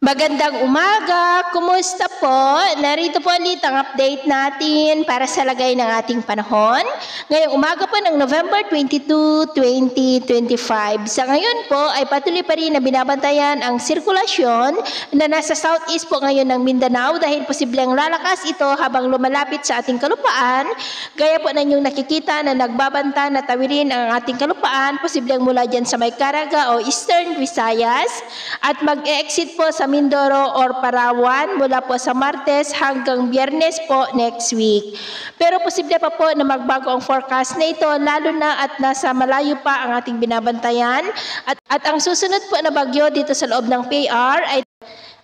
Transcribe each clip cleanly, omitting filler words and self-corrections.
Magandang umaga! Kumusta po? Narito po ulit ang update natin para sa lagay ng ating panahon. Ngayong umaga po ng November 22, 2025. Sa ngayon po ay patuloy pa rin na binabantayan ang sirkulasyon na nasa southeast po ngayon ng Mindanao dahil posibleng lalakas ito habang lumalapit sa ating kalupaan. Gaya po na inyong nakikita na nagbabanta na tawirin ang ating kalupaan, posibleng mula dyan sa may Caraga o Eastern Visayas at mag-exit po sa Mindoro or Palawan mula po sa Martes hanggang Biyernes po next week. Pero posible pa po na magbago ang forecast na ito lalo na at nasa malayo pa ang ating binabantayan at ang susunod po na bagyo dito sa loob ng PAR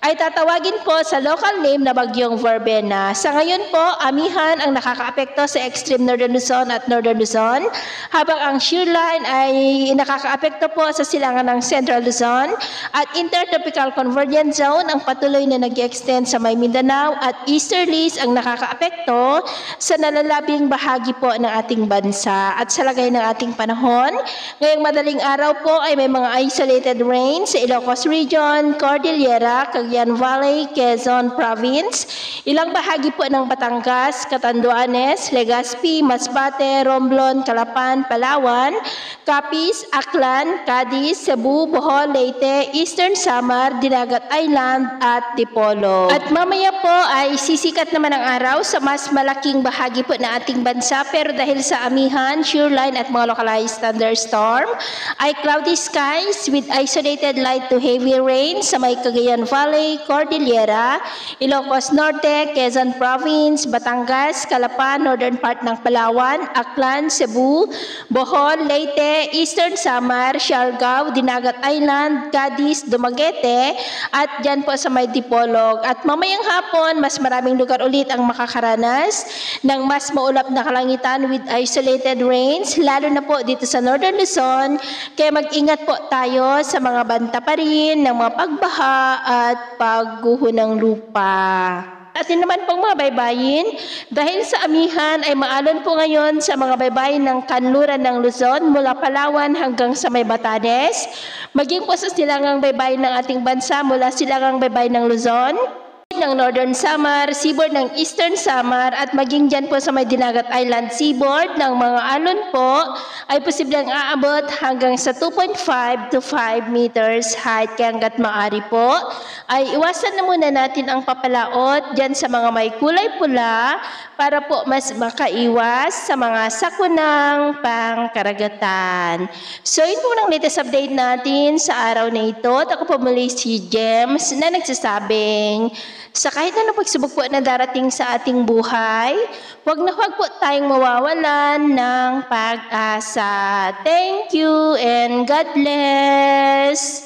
ay tatawagin po sa local name na Bagyong Verbena. Sa ngayon po, amihan ang nakakaapekto sa extreme Northern Luzon at Northern Luzon, habang ang shear line ay nakakaapekto po sa silangan ng Central Luzon at Intertropical Convergence Zone ang patuloy na nag-extend sa may Mindanao at Easterlies ang nakakaapekto sa nalalabing bahagi po ng ating bansa. At sa lagay ng ating panahon, ngayong madaling araw po ay may mga isolated rain sa Ilocos Region, Cordillera, Cagayan Valley, Quezon Province, ilang bahagi po ng Batangas, Catanduanes, Legazpi, Masbate, Romblon, Calapan, Palawan, Capiz, Aklan, Cadiz, Cebu, Bohol, Leyte, Eastern Samar, Dinagat Island at Dipolo. At mamaya po ay sisikat naman ang araw sa mas malaking bahagi po ng ating bansa pero dahil sa amihan, shear line at mga localized thunderstorm ay cloudy skies with isolated light to heavy rain sa may Cagayan Valley, Cordillera, Ilocos Norte, Quezon Province, Batangas, Calapan, northern part ng Palawan, Aklan, Cebu, Bohol, Leyte, Eastern Samar, Siargao, Dinagat Island, Cadiz, Dumaguete, at dyan po sa may Dipolog. At mamayang hapon, mas maraming lugar ulit ang makakaranas ng mas maulap na kalangitan with isolated rains, lalo na po dito sa Northern Luzon. Kaya mag-ingat po tayo sa mga banta pa rin ng mga pagbaha at pagguho ng lupa. Atin naman pong mga baybayin, dahil sa amihan ay maalon po ngayon sa mga baybayin ng kanluran ng Luzon mula Palawan hanggang sa may Batanes, maging po sa silangang baybayin ng ating bansa mula silangang baybayin ng Luzon, ng Northern Samar, seaboard ng Eastern Samar at maging dyan po sa may Dinagat Island seaboard ng mga alon po ay posibleng aabot hanggang sa 2.5 to 5 meters height. Kaya hanggat maaari po ay iwasan na muna natin ang papalaot dyan sa mga may kulay pula para po mas makaiwas sa mga sakunang pangkaragatan. So yun po ang latest update natin sa araw na ito. At ako po muli si James na nagsasabing sa kahit na pagsubok po na darating sa ating buhay, huwag po tayong mawawalan ng pag-asa. Thank you and God bless!